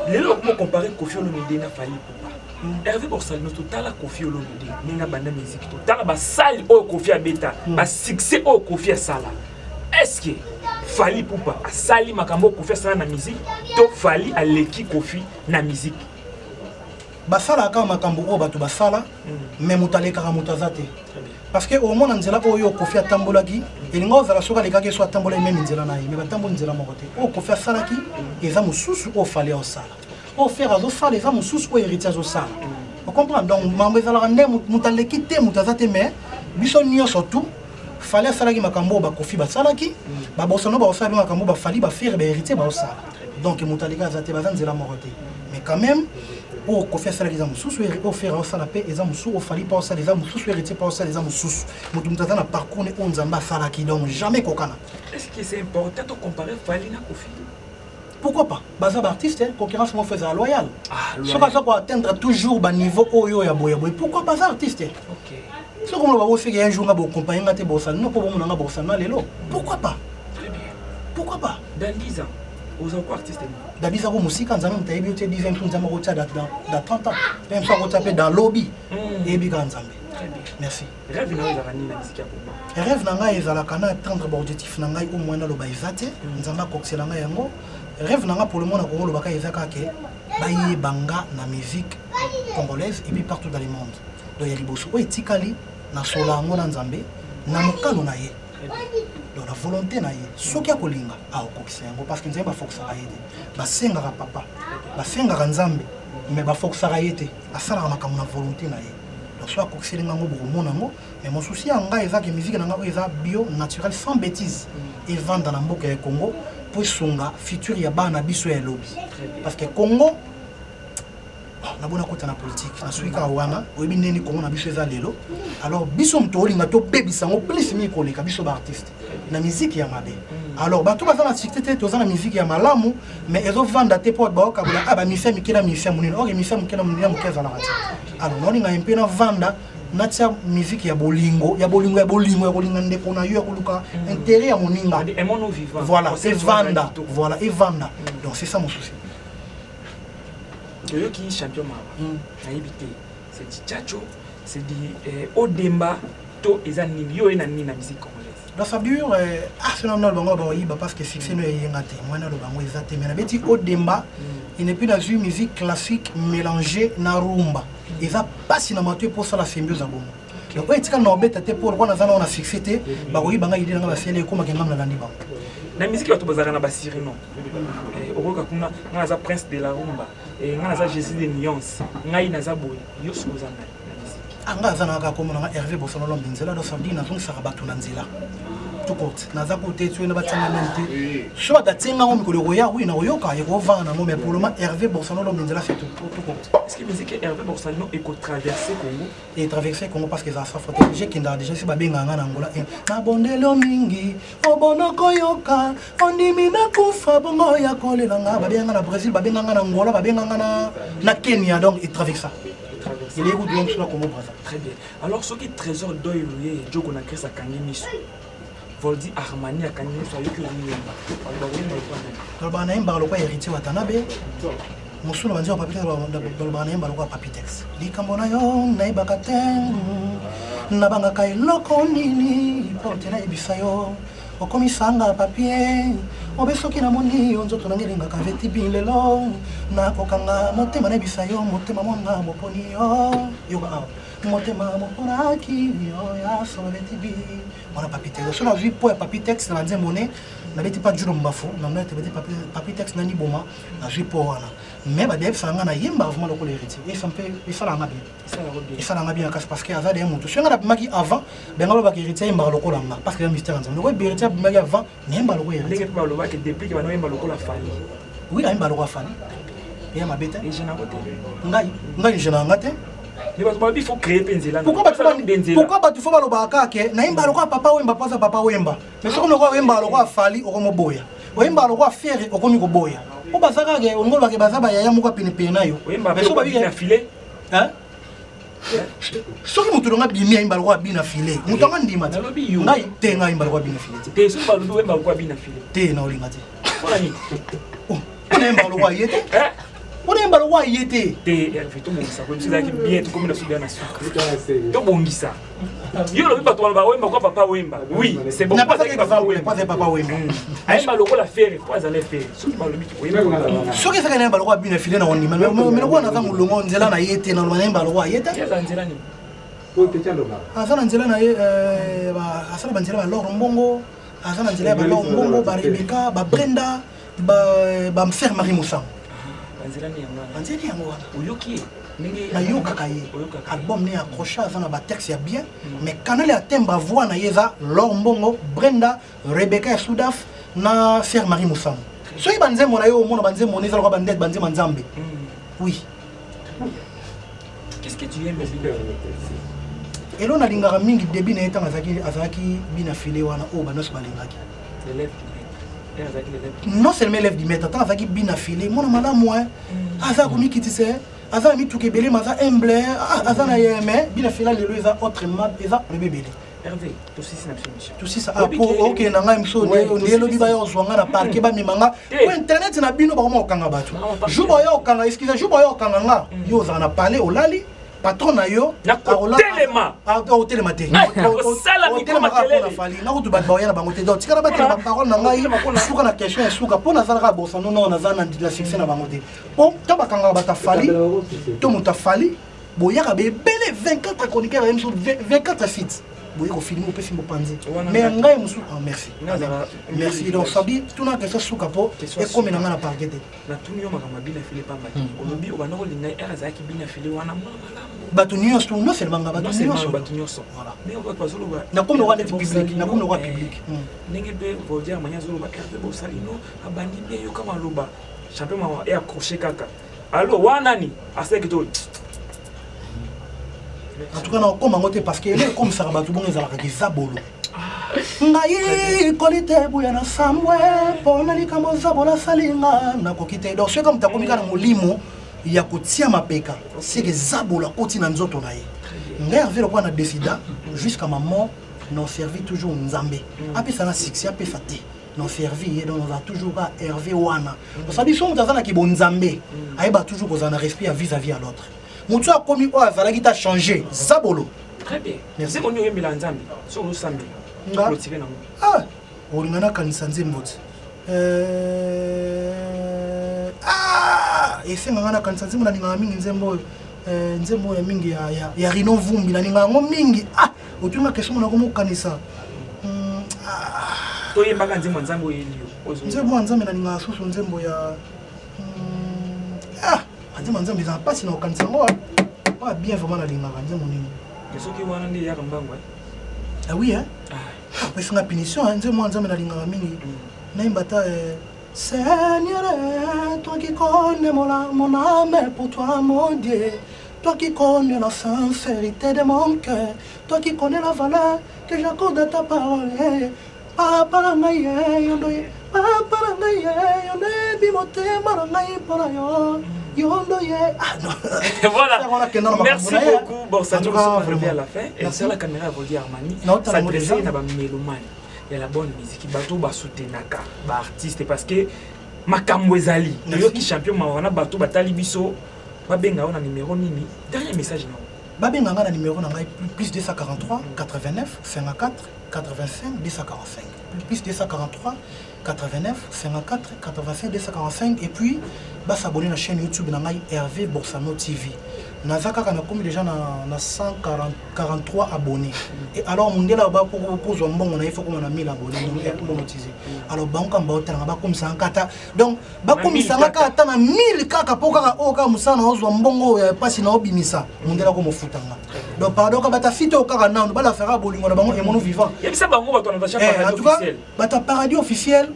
Les gens qui comparé Kofi Olomide n'a fallu pas. Hervé Borsal, nous tout à la Kofi Olomide, nous n'avons pas de musique. Tout à la salle au Kofi à Beta, à succès au Kofi à Sala. Est-ce que fallu pour pas à Sali Makambo Kofi à Sala na musique, to fallu à l'équipe Kofi na musique. Basala ka Makambo o batu basala, mais mutale karamutazate. Parce que au monde nzela oyo Kofi atambolaki elingo za soka lekaki so atambola même nzela na ye mais batambo nzela moko te o Kofi asalaki eza mususu o fallait au sala o faire azo sala eza mususu o héritage au sala on comprend donc mambo ezala nde mutaleki te mutazate mais biso nyo surtout fallait asalaki makambo ba Kofi basalaki ba bosono ba osala makambo ba fali ba faire ba héritier ba osala donc mutaleka azate bazan nzela moko te mais quand même pour Kofi asalaki za mususu o faire au sala pe eza mususu o fali pa osala eza mususu héritier pa osala eza mususu mutu mutata na parcours ne onzamba salaki donc jamais kokana. Est-ce que c'est important de comparer Fali na Kofi? Pourquoi pas? Bazar artiste concurrence mo faisait loyal. Ce pas ça pour atteindre toujours ba niveau oyo ya boya boy. Pourquoi pas artiste? OK. Ce qu'on va faire un jour na bo compagnie ngate bossa non pour mon nga bossa na lelo. Pourquoi pas? Très bien. Pourquoi pas? Dans 10 ans aux encore artistes. Dans 10 ans musique en zamu tayebi ote 10 ans nzamba rota dans 30 ans. Même ça rota dans lobby. Et bi kan nzambe. Très bien. Merci. Rêve na za nini na musique ya Kongo. Rêve na nga ezala kana atteindre ba objectif na ngai au moins na lo ba izate. Nzamba koksela nga yango. Rêve nanga pour le monde Congo le baka ezaka ke baye banga na musique congolaise et puis partout dans le monde. Donc ya liboso o etikali na solango na nzambe na mokano na ye. Donc la volonté na ye soki ya kolinga a okokisa yango parce que nzambe ba fokusaka ye te. Ba sengaka papa, ba sengaka nzambe mais ba fokusaka ye te. Asala makambo na volonté na ye. Donc soit kokiseli ngango boko monango mais mon souci anga ezaka musique nanga o eza bio naturel sans bêtise et vendre dans la mboka ya Congo. Pour songa futur ya bana biso ya lobby parce que Congo na bona kota na politique na suika wana oyebi neni Congo na biso eza lelo alors biso mtoli nga to bebisa ngo plus mi koleka biso ba artiste na musique ya mabe alors bato baza na succès to za na musique ya malamu mais ezo vanda te pour ba okabula aba mi fait mikela mi fait munino ok mi fait mikela munino mukeza na rati alors noni nga impena vanda natia musique ya bolingo ya kolinga ndeko na yo ya koluka intérêt ya moninga voilà c'est vanda voilà et vanda donc c'est ça mon souci yo qui champion ma na ibité c'est dit Tchacho c'est dit Odemba to ezani yo ena ni na musique congolaise dans sa dure c'est normal bango ba yiba parce que succès no yengate mwana lo bango ezate mais na beti Odemba il n'est plus dans une musique classique mélangée na rumba. Il va pas si na maté pour ça la symbiose à bon. Donc ouais, tu quand on bête te pour quand on a fixé, bah oui, banga idée na ba fiele comme que ngam na ndiba. Na musique ya to bazaka na basiri non. Okoka kuna nga za prince de la rumba et nga za Jésus de nuance. Ngai na za boy. Yo soza na musique. Anga za na ka comme na Hervé Bossano Lombinzela do sabdi na zongi sarabatu na nzela. tout court naza côté tu na batanga mente so batatinga ngo mikolo roya oui na royoka yeko vana ngo mais pour le moment Hervé Borsano lo menzela fait tout court. Est-ce que vous dites que Hervé Borsano est traverser Congo et traverser Congo parce que ça sera protégé kinda déjà si babenga nga na Angola na bondelo mingi obono koyoka ondimi na kufa bongo ya kolela nga babenga na Brésil babenga nga na Angola babenga nga na Kenya donc il traverse ça. Il est où donc sur la Congo Brazza. Très bien. Alors ce qui est trésor d'Oïloué, Joe qu'on a créé sa Kangimisu. Voldi Armani a Kangimisu avec le Niemba. Alors Banaïmba le quoi héritier Watanabe. Moussou va dire papier dans le Banaïmba le quoi papitex. Li Kambona yo naïba katen. Nabanga kai loko nini porte na ibisayo. Okomisanga papier. Obesoki na moni onzoto nangelinga ka veti bilelo na kokanga motema na bisayo motema monga moponi yo ba motema mopona ki yo ya so veti bi on a papitex so na vie pour papitex na nze monnaie na beti pas julo mbafo na mete beti papitex na ni boma na vie pour wana mais ba def sanga na yemba vraiment le colérité et ça me fait et ça la bien et ça la bien parce que azade mutu so ngana maki avant benga ba héritier yemba le kolanga parce que le mystère nzambe le héritier maki avant yemba le héritier que depuis que Manoïmba Lokola Fali. Oui, Manoïmba Lokola Fali. Il y a ma bête. Et je n'ai pas de je n'ai pas de il faut créer Penzela. Pourquoi tu fais le baka que Naïmba Lokola papa Wemba pas papa Wemba. Mais ce qu'on a Wemba Lokola Fali au Moboya. Wemba Lokola Ferre au Komi Boya. Au Bazaka, on va que Bazaba Yamuka Pinepenayo. Wemba Lokola filé. Hein? Soki mutu longa bimi imba lokwa bina filé mutonga ndima te ngai tenga imba lokwa bina filé te so ba lubu imba lokwa bina filé te na olinga te ona ni ona imba lokwa yete ona imba lokwa yete te Hervé to bongisa ko bisaka bien to komina suda na suka to bongisa yo lo biba to ba wemba kwa papa wemba oui c'est bon pas que papa wemba pas papa wemba imba lokola faire pas aller faire soki ba lobi ko wemba soki saka na imba lokwa bina filé na onima mais lokwa na zangu longo nzela na yete na imba lokwa yete nzela ni asana nzela na ye asana banzela ba lor mbongo asana nzela ba lor mbongo ba Rebecca ba Brenda ba mfer Marie Moussa banzela ni yango uyoki na yoka kaye album ne accroché asana ba texte ya bien mais canal ya temba voix na yeza lor mbongo Brenda Rebecca Soudaf na mfer Marie Moussa soki banzembo na yo mona banzembo ne zala kwa bandet banzembo nzambe oui. Qu'est-ce que tu aimes bien? Et là on a lingara mingi début na etanga azaki bina filé wana o banos balingaki l'élève non seulement élève du maître tant azaki bina filé mon mala moi azaki mi kitise azaki mi tukebele maza humble azana yeme bina filé lelo eza autrement eza rebebele Hervé tout si na mission tout si ça pour OK na ngai mso ne lo biba yo zwanga na parquet ba mimanga ko internet na bino ba mo kanga batu jubo yo kanga excuse jubo yo kanga nga yo za na parler olali patron na yo telema au telema te sala mikoma telema fali na kutu bat baoya na bango te donc tikala batela ba parole na ngai suka na question suka pona zala ka bosa non na zana la succès na bango te po to bakanga bata fali to muta fali boya ka be bele 24 chroniqueurs même sur 24 sites boya ko filmer au pesi mbopanzi mais ngai musu merci merci donc sabi tuna question suka po e comme na ngana parquet na tunyo makama bina file pamba olobi obana ko linga era zaki bina file wana batu nyonso non seulement batu nyonso voilà mais on va pas solo na comme le roi public na comme le roi public ndenge be vo dire manya zolo ba Hervé Bosalino abandi bien yo kama loba champion mama e accroché kaka allo wana ni aseki to en tout cas na comme ngote parce que ele comme ça batu bon ezala ka zabolo ngai kolite buya na samwe pona likamo zabola salinga na kokite donc c'est comme takomika na molimo ya kotia mapeka c'est que zabola koti na nzoto na ye ngai Hervé le quoi na décida jusqu'à ma mort non servi toujours nzambe après ça na succès après ça te non servi et donc on a toujours à Hervé wana ça dit son tazana ki bon nzambe aiba toujours ko na respect vis-à-vis à l'autre mutu a commis o azala ki ta changer zabolo très bien c'est mon yo yembela nzambe so lo sambe clôturer na ah olingana kanisa nzembo esenga ngana kanisa nzembo na ninga mingi nzembo nzembo ya mingi ya Rino Vumbi na ninga ngo mingi otunga kesho na komo kanisa to yembaka nzembo nzambe oyeliyo nzembo nzambe na ninga susu nzembo ya nzembo nzambe za pasi na kanisa ngo bien vraiment na ninga nzembo nini soki wana ndi ya kambangwa Ah oui, hein? Mais c'est une punition, hein? Moi, je Seigneur, toi qui connais mon âme pour toi, mon Dieu. Toi qui connais la sincérité de mon cœur. Toi qui connais la valeur que j'accorde à ta parole. Papa, voilà, merci beaucoup. Bon, ça nous sommes arrivés à la fin. Et sur la caméra, vous dites Armani, s'adresser à la mélomane. Il y a la bonne musique. Bateau va soutenir artiste parce que Makambo Ezali, qui champion, on a bateau batali biso. Babenga on a numéro nini. Dernier message non. Babenga on a numéro plus 243 89 54 85 245. Plus 243 89 54 85 245 et puis s'abonner à la chaîne YouTube Hervé Borsano TV. Nazaka on a commis déjà na 143 abonnés. Et alors mon là bas pour zombon on a il faut qu'on a 1000 abonnés pour monétiser. Alors banque en bas on comme ça donc ba comme ça kata na 1000 kaka poka oka musana zombongo pas sina obimisa mon là comme futanga. Donc pardon ka bata site oka na on ba la faire bolingo na bango et mon vivant. Et ça bango ba to na paradis officiel. Bata paradis officiel.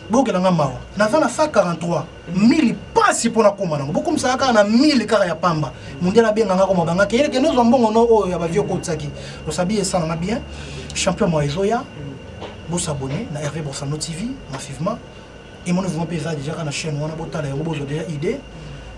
Bokelanga mawa. Naza na 143 1000 pasi pour na komana. Beaucoup msaka na 1000 kaka ya pamba. Mundela benga ngako mabanga ke nous zombongo no o ya ba vieux kotsaki. Vous savez ça na bien. Champion Moizoya. Vous s'abonner na Hervé Borsano TV massivement. Et mon nouveau paysan déjà na chaîne wana botala ya bozo déjà idée.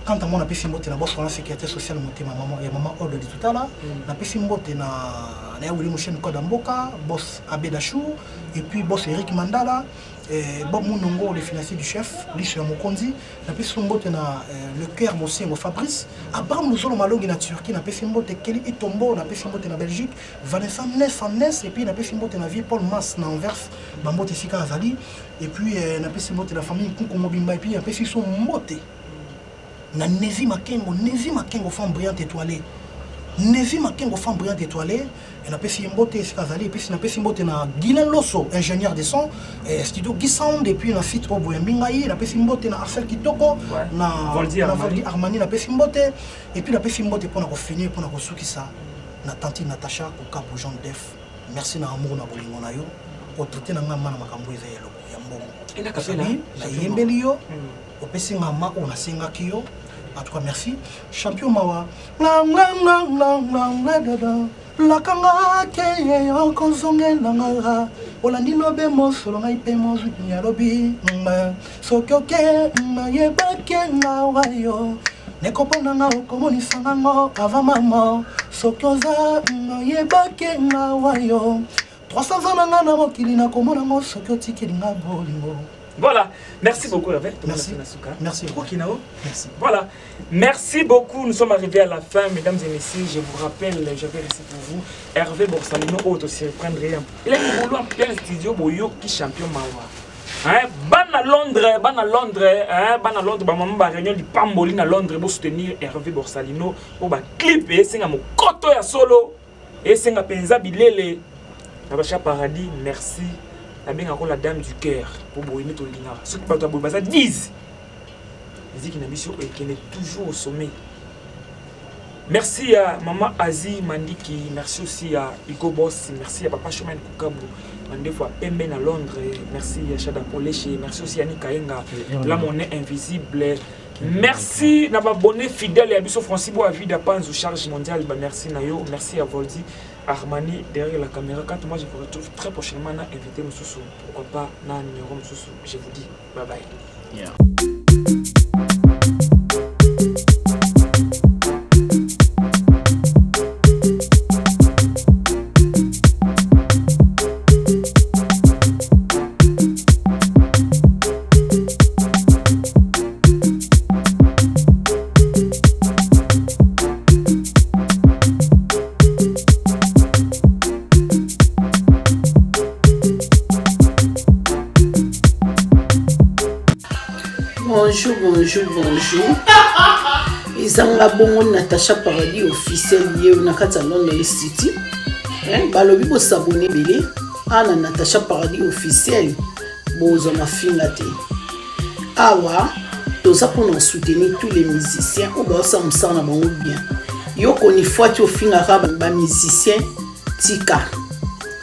Quand on a pris mbote na boss pour la sécurité sociale monté ma maman et maman ordre de tout à l'heure na pris mbote na wuli chaîne code Mboka boss Abedachou et puis boss Eric Mandala et Bob Mounongo le financier du chef Lisha Mokondi na pris mbote na le cœur Mosengo Fabrice Abraham Luzolo Malongi na Turquie na pris mbote Kelly Etombo na pris mbote na Belgique Vanessa Ness et puis na pris mbote na vie Paul Mas na Anvers mbote Sika Azali et puis na pris mbote la famille Kunko Mobimba et puis na pris son mbote na Nezi Makengo femme brillante étoilée. Nezi Makengo femme brillante étoilée. Et na pesi mbote Sikazali et puis na pesi mbote na Guilain Losso ingénieur de son studio Gisound et puis na site Obo Mbingai na pesi mbote na Arcel Kitoko na Voldi Armani na pesi mbote et puis na pesi mbote pour na finir pour na kosukisa na tante Natacha Koka Jean Def. Merci na amour na bolingo na yo. Ko traiter na ngama na makambo eza yelo ya mbongo. Et na kapela na yembeli yo. Au PC Mama, on a Singakio. En tout cas, merci. Champion Mawa. La kanga ke yo konzonge langara. Olandi no be mo solo ngai pe mo zunya lobi. Sokyoke ye bakenga wayo. Nekopona nga okomoni sangango avamama. Sokyoza ye bakenga wayo. 300 ans na mokili na komona mo sokyoti nga bolingo. Voilà, merci beaucoup Hervé. Merci. Merci beaucoup. Merci. Voilà, merci beaucoup. Nous sommes arrivés à la fin, mesdames et messieurs. Je vous rappelle, j'avais resté pour vous Hervé Borsalino, autre surprendre rien. Il est pour en plein studio Boyo qui champion Mawa. Hein, ban à Londres, maman ba réunion du Pamboli à Londres pour soutenir Hervé Borsalino pour ba clip et singa mo koto ya solo et singa penza bilele. Nabacha Paradis, merci. La dame du cœur pour Boïne Tolina. Ce qui parle de ça disent. Ils disent qu'il est toujours au sommet. Merci à Maman Azie Mandiki, merci aussi à Hugo Boss, merci à Papa Chomen Koukabou, des fois Pemben à Londres, merci à Chada Poleche, merci aussi à Nikaenga, la monnaie invisible. Merci à abonné fidèle et à Bissot Francis Boavida Panzou Charge Mondiale, merci Nayo, merci à Voldi. Armani derrière la caméra. Quand moi je vous retrouve très prochainement, na invité Moussoussou. Pourquoi pas na numéro Moussoussou. Je vous dis bye bye. Yeah. Bonjour. Izanga bongo Natacha Paradis officiel lié na kata London City. Balobi bo s'abonner belé ana Natacha Paradis officiel bozo na fingate. Awa toza pour nous soutenir tous les musiciens au ba samsa na bango bien. Yo koni fois tu finga ba musicien tika.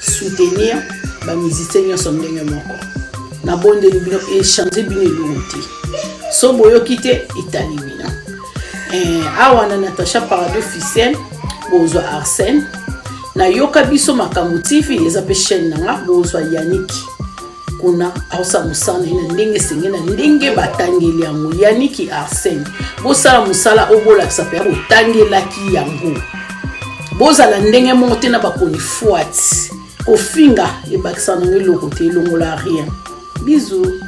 soutenir ba musiciens son ndenge moko na bonde bino échanger bino elonti so boyo kite itali bino awa na Natacha Paradis officiel bozwa Arsène na yoka biso makambo TV eza pe chaîne nanga bozwa Yannick kuna ausa musana ina ndenge sengena ndenge batangeli yango Yannick Arsène bosala musala obola sape otangelaki yango bozala ndenge monte na bakoni fuati ofinga ebakisa nango eloko te elongola rien bisous.